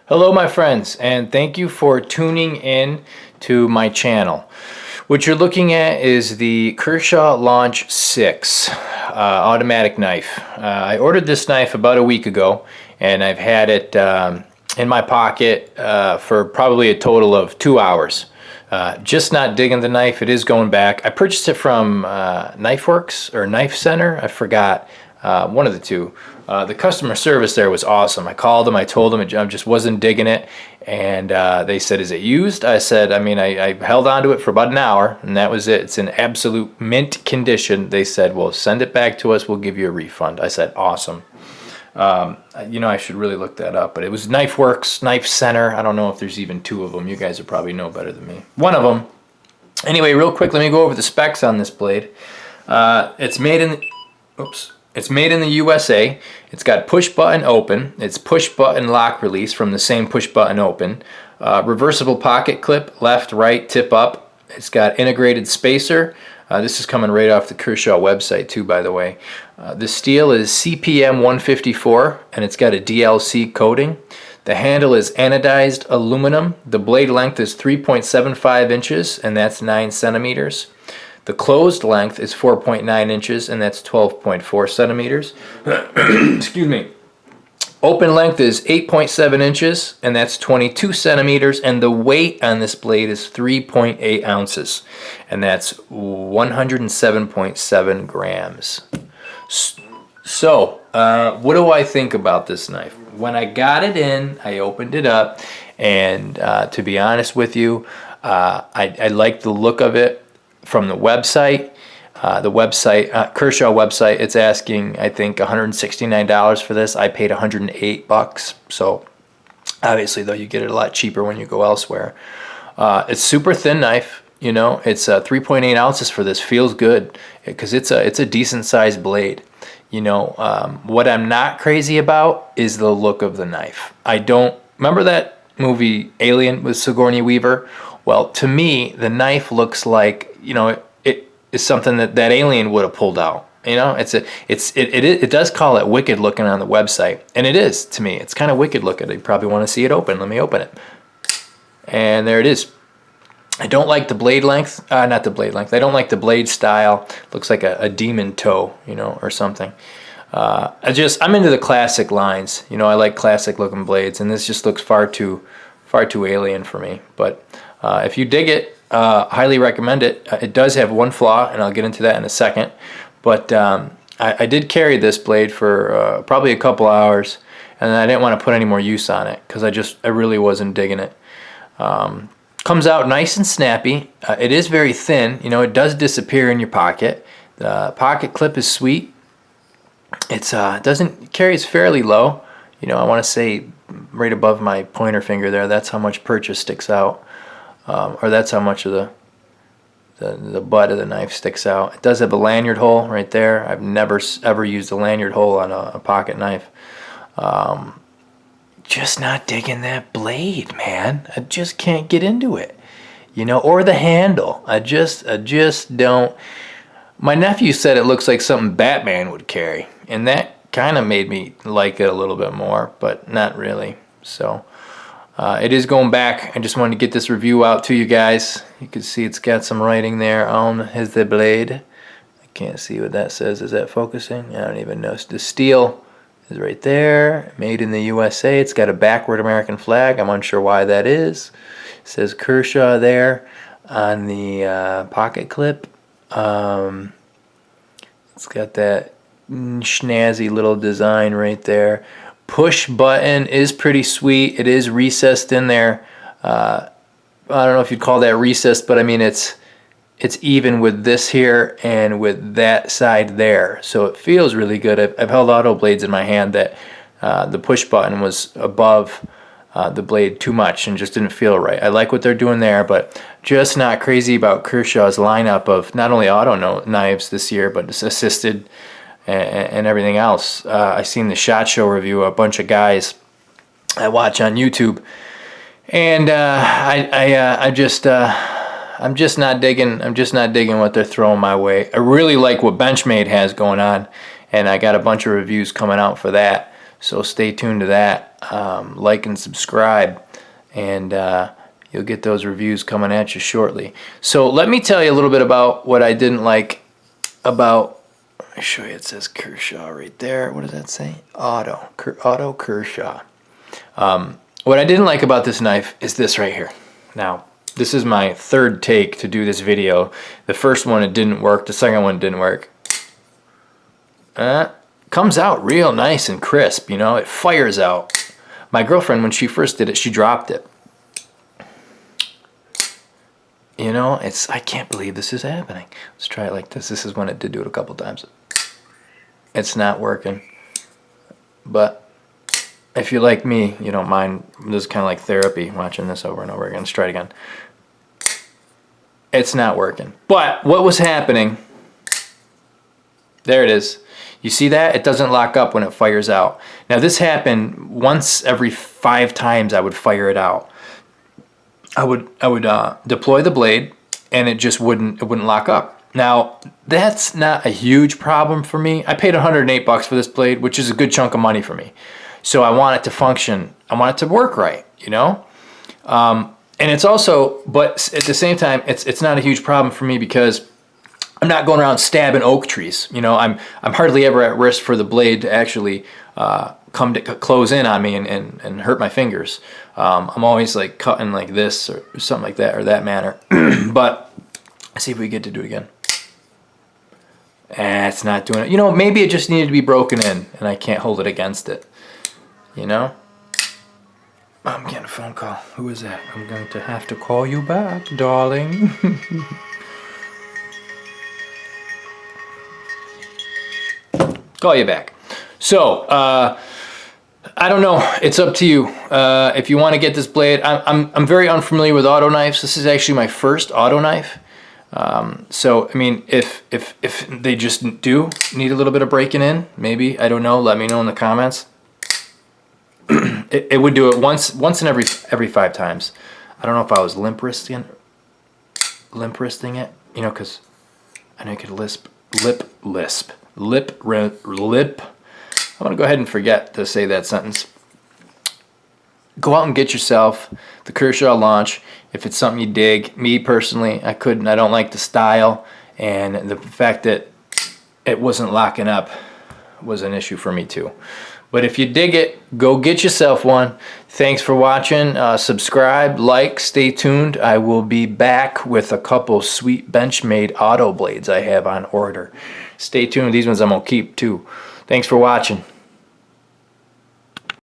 Hello my friends, and thank you for tuning in to my channel. What you're looking at is the Kershaw Launch 6 automatic knife. I ordered this knife about a week ago, and I've had it in my pocket for probably a total of 2 hours. Just not digging the knife. It is going back. I purchased it from Knife Works or Knife Center. I forgot. One of the two. The customer service there was awesome. I called them, I told them I just wasn't digging it, and they said, is it used? I said, I held on to it for about an hour, and that was it. It's in absolute mint condition. They said, well, send it back to us, we'll give you a refund. I said, awesome. I should really look that up, but it was Knife Works, Knife Center. I don't know if there's even two of them. You guys would probably know better than me. One of them. Anyway, real quick, let me go over the specs on this blade. It's made in... Oops. It's made in the USA. It's got push button open. It's push button lock release from the same push button open. Reversible pocket clip, left, right, tip up. It's got integrated spacer. This is coming right off the Kershaw website too, by the way. The steel is CPM 154, and it's got a DLC coating. The handle is anodized aluminum. The blade length is 3.75 inches, and that's 9 centimeters. The closed length is 4.9 inches, and that's 12.4 centimeters. Excuse me. Open length is 8.7 inches, and that's 22 centimeters, and the weight on this blade is 3.8 ounces, and that's 107.7 grams. So, what do I think about this knife? When I got it in, I opened it up, and to be honest with you, I like the look of it. From the website, Kershaw website, it's asking, I think, $169 for this. I paid $108, so obviously, though, you get it a lot cheaper when you go elsewhere. It's super thin knife, you know. It's 3.8 ounces for this. Feels good because it's a decent sized blade. You know, what I'm not crazy about is the look of the knife. I don't remember that movie Alien with Sigourney Weaver. Well, to me, the knife looks like, you know, it is something that alien would have pulled out. You know, it does call it wicked looking on the website, and it is to me. It's kind of wicked looking. You probably want to see it open. Let me open it, and there it is. I don't like the blade length. Not the blade length. I don't like the blade style. Looks like a demon toe, you know, or something. I'm into the classic lines. You know, I like classic looking blades, and this just looks far too alien for me. But if you dig it, highly recommend it. It does have one flaw, and I'll get into that in a second. But I did carry this blade for probably a couple hours, and I didn't want to put any more use on it because I really wasn't digging it. Comes out nice and snappy. It is very thin. You know, it does disappear in your pocket. The pocket clip is sweet. It carries fairly low. You know, I want to say right above my pointer finger there. That's how much purchase sticks out. Or that's how much of the butt of the knife sticks out. It does have a lanyard hole right there. I've never ever used a lanyard hole on a pocket knife. Just not digging that blade, man. I just can't get into it, you know, or the handle. I just don't. My nephew said it looks like something Batman would carry, and that kind of made me like it a little bit more, but not really. So. It is going back. I just wanted to get this review out to you guys. You can see it's got some writing there on the blade. I can't see what that says. Is that focusing? I don't even know. The steel is right there. Made in the USA. It's got a backward American flag. I'm unsure why that is. It says Kershaw there on the pocket clip. It's got that snazzy little design right there. Push button is pretty sweet. It is recessed in there. I don't know if you'd call that recessed, but I mean it's even with this here and with that side there. So it feels really good. I've held auto blades in my hand that the push button was above the blade too much and just didn't feel right. I like what they're doing there, but just not crazy about Kershaw's lineup of not only auto knives this year, but assisted and everything else. I seen the SHOT Show review, a bunch of guys I watch on YouTube, and I'm just not digging. I'm just not digging what they're throwing my way. I really like what Benchmade has going on, and I got a bunch of reviews coming out for that. So stay tuned to that. Like and subscribe, and you'll get those reviews coming at you shortly. So let me tell you a little bit about what I didn't like about. Let me show you. It says Kershaw right there. What does that say? Auto Kershaw. What I didn't like about this knife is this right here. Now, this is my third take to do this video. The first one, it didn't work. The second one didn't work. Comes out real nice and crisp, you know. It fires out. My girlfriend, when she first did it, she dropped it. You know, I can't believe this is happening. Let's try it like this. This is when it did do it a couple times. It's not working. But if you're like me, you don't mind. This is kind of like therapy, watching this over and over again. Let's try it again. It's not working. But what was happening, there it is. You see that? It doesn't lock up when it fires out. Now this happened once every 5 times I would fire it out. I would deploy the blade and it just wouldn't lock up. Now that's not a huge problem for me. I paid $108 for this blade, which is a good chunk of money for me. So I want it to function. I want it to work right, you know? And it's also, but at the same time, it's not a huge problem for me because I'm not going around stabbing oak trees. You know, I'm hardly ever at risk for the blade to actually come to close in on me and hurt my fingers. I'm always like cutting like this or something like that or that manner. But let's see if we get to do it again. It's not doing it. You know, maybe it just needed to be broken in and I can't hold it against it. You know? I'm getting a phone call. Who is that? I'm going to have to call you back, darling. Call you back. So, I don't know. It's up to you. If you want to get this blade, I'm very unfamiliar with auto knives. This is actually my first auto knife. So, I mean, if they just do need a little bit of breaking in, maybe, I don't know. Let me know in the comments. It would do it once in every 5 times. I don't know if I was limp wristing it, you know, because I know you could lip. I'm gonna go ahead and forget to say that sentence. Go out and get yourself the Kershaw launch if it's something you dig. Me personally, I don't like the style, and the fact that it wasn't locking up was an issue for me too. But if you dig it, go get yourself one. Thanks for watching. Subscribe, like, stay tuned. I will be back with a couple sweet Benchmade auto blades I have on order. Stay tuned. These ones I'm going to keep too. Thanks for watching.